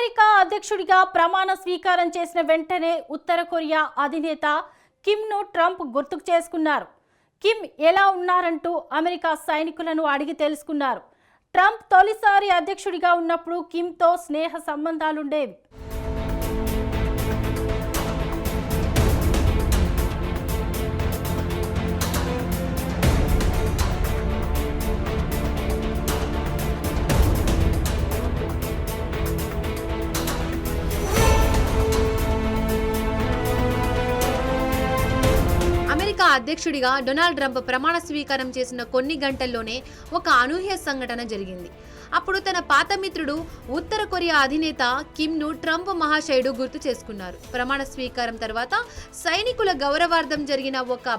America అధ్యక్షుడిగా ప్రమాణ స్వీకారం చేసిన వెంటనే ఉత్తర కొరియా అధినేత కిమ్ను ట్రంప్ గుర్తుకు చేసుకున్నారు. కిమ్ ఎలా ఉన్నారంటూ అమెరికా సైనికులను అడిగి తెలుసుకున్నారు. ట్రంప్ తొలిసారి అధ్యక్షుడిగా ఉన్నప్పుడు కిమ్తో స్నేహ సంబంధాలుండేవి. అమెరికా అధ్యక్షుడిగా డొనాల్డ్ ట్రంప్ ప్రమాణ స్వీకారం చేసిన కొన్ని గంటల్లోనే ఒక అనూహ్య సంఘటన జరిగింది. అప్పుడు తన పాత మిత్రుడు ఉత్తర కొరియా అధినేత కిమ్ను ట్రంప్ మహాశయుడు గుర్తు చేసుకున్నారు. ప్రమాణ స్వీకారం తర్వాత సైనికుల గౌరవార్థం జరిగిన ఒక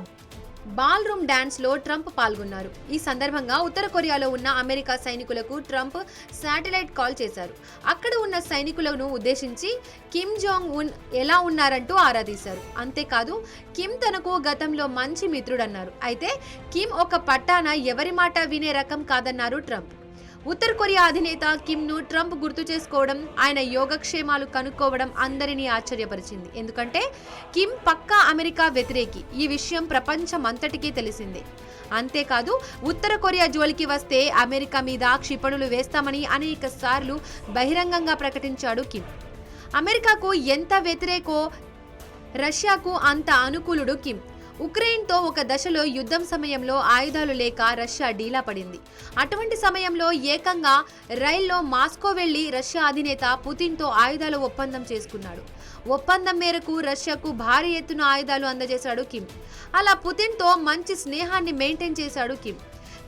బాల్ రూమ్ డాన్స్ లో ట్రంప్ పాల్గొన్నారు. ఈ సందర్భంగా ఉత్తర కొరియాలో ఉన్న అమెరికా సైనికులకు ట్రంప్ శాటిలైట్ కాల్ చేశారు. అక్కడ ఉన్న సైనికులను ఉద్దేశించి కిమ్ జాంగ్ ఉన్ ఎలా ఉన్నారంటూ ఆరా తీశారు. అంతేకాదు కిమ్ తనకు గతంలో మంచి మిత్రుడన్నారు. అయితే కిమ్ ఒక పట్టాన ఎవరి మాట వినే రకం కాదన్నారు ట్రంప్. ఉత్తర కొరియా అధినేత కిమ్ను ట్రంప్ గుర్తు చేసుకోవడం, ఆయన యోగక్షేమాలు కనుక్కోవడం అందరినీ ఆశ్చర్యపరిచింది. ఎందుకంటే కిమ్ పక్కా అమెరికా వ్యతిరేకి. ఈ విషయం ప్రపంచమంతటికీ తెలిసిందే. అంతేకాదు ఉత్తర కొరియా జోలికి వస్తే అమెరికా మీద క్షిపణులు వేస్తామని అనేక సార్లు బహిరంగంగా ప్రకటించాడు కిమ్. అమెరికాకు ఎంత వ్యతిరేకో రష్యాకు అంత అనుకూలుడు కిమ్. ఉక్రెయిన్తో ఒక దశలో యుద్ధం సమయంలో ఆయుధాలు లేక రష్యా డీలా పడింది. అటువంటి సమయంలో ఏకంగా రైల్లో మాస్కో వెళ్లి రష్యా అధినేత పుతిన్తో ఆయుధాల ఒప్పందం చేసుకున్నాడు. ఒప్పందం మేరకు రష్యాకు భారీ ఎత్తున ఆయుధాలు అందజేశాడు కిమ్. అలా పుతిన్తో మంచి స్నేహాన్ని మెయింటైన్ చేశాడు కిమ్.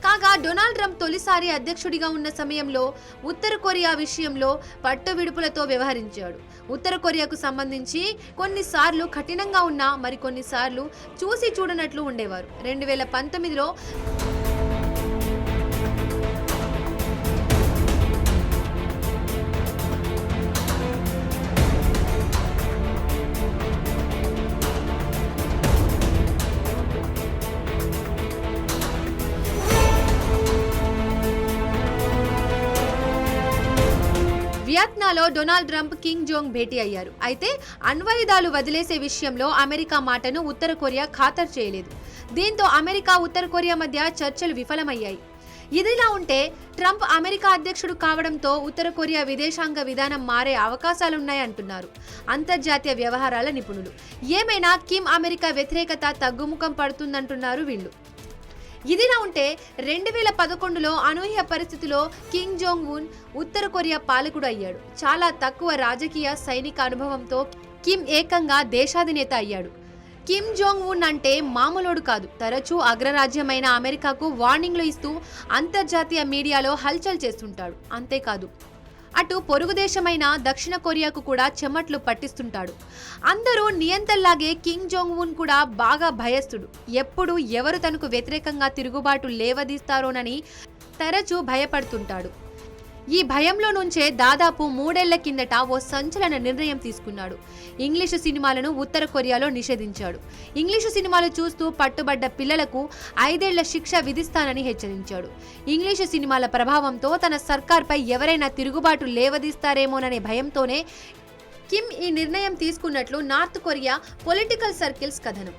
కాగా డొనాల్డ్ ట్రంప్ తొలిసారి అధ్యక్షుడిగా ఉన్న సమయంలో ఉత్తర కొరియా విషయంలో పట్టువిడుపులతో వ్యవహరించాడు. ఉత్తర కొరియాకు సంబంధించి కొన్నిసార్లు కఠినంగా ఉన్నా మరికొన్నిసార్లు చూసి చూడనట్లు ఉండేవారు. 2019లో వియత్నాంలో డొనాల్డ్ ట్రంప్ కిమ్ జోంగ్ భేటీ అయ్యారు. అయితే అణ్వాయుధాలు వదిలేసే విషయంలో అమెరికా మాటను ఉత్తర కొరియా ఖాతరు చేయలేదు. దీంతో అమెరికా ఉత్తర కొరియా మధ్య చర్చలు విఫలమయ్యాయి. ఇదిలా ఉంటే ట్రంప్ అమెరికా అధ్యక్షుడు కావడంతో ఉత్తర కొరియా విదేశాంగ విధానం మారే అవకాశాలున్నాయంటున్నారు అంతర్జాతీయ వ్యవహారాల నిపుణులు. ఏమైనా కిమ్ అమెరికా వ్యతిరేకత తగ్గుముఖం పడుతుందంటున్నారు వీళ్ళు. ఇదిలా ఉంటే 2011లో అనూహ్య పరిస్థితిలో కిమ్ జోంగ్ ఉన్ ఉత్తర కొరియా పాలకుడు అయ్యాడు. చాలా తక్కువ రాజకీయ సైనిక అనుభవంతో కిమ్ ఏకంగా దేశాధినేత అయ్యాడు. కిమ్ జోంగ్ ఉన్ అంటే మామూలోడు కాదు. తరచూ అగ్రరాజ్యమైన అమెరికాకు వార్నింగ్లు ఇస్తూ అంతర్జాతీయ మీడియాలో హల్చల్ చేస్తుంటాడు. అంతేకాదు అటు పొరుగు దేశమైన దక్షిణ కొరియాకు కూడా చెమట్లు పట్టిస్తుంటాడు. అందరూ నియంతల్లాగే కిమ్ జోంగ్ ఉన్ కూడా బాగా భయస్థుడు. ఎప్పుడు ఎవరు తనకు వ్యతిరేకంగా తిరుగుబాటు లేవదీస్తారోనని తరచూ భయపడుతుంటాడు. ఈ భయంలో నుంచే దాదాపు 3 ఏళ్ల కిందట ఓ సంచలన నిర్ణయం తీసుకున్నాడు. ఇంగ్లీషు సినిమాలను ఉత్తర కొరియాలో నిషేధించాడు. ఇంగ్లీషు సినిమాలు చూస్తూ పట్టుబడ్డ పిల్లలకు 5 ఏళ్ల శిక్ష విధిస్తానని హెచ్చరించాడు. ఇంగ్లీషు సినిమాల ప్రభావంతో తన సర్కార్పై ఎవరైనా తిరుగుబాటు లేవదీస్తారేమోననే భయంతోనే కిమ్ ఈ నిర్ణయం తీసుకున్నట్లు నార్త్ కొరియా పొలిటికల్ సర్కిల్స్ కథనం.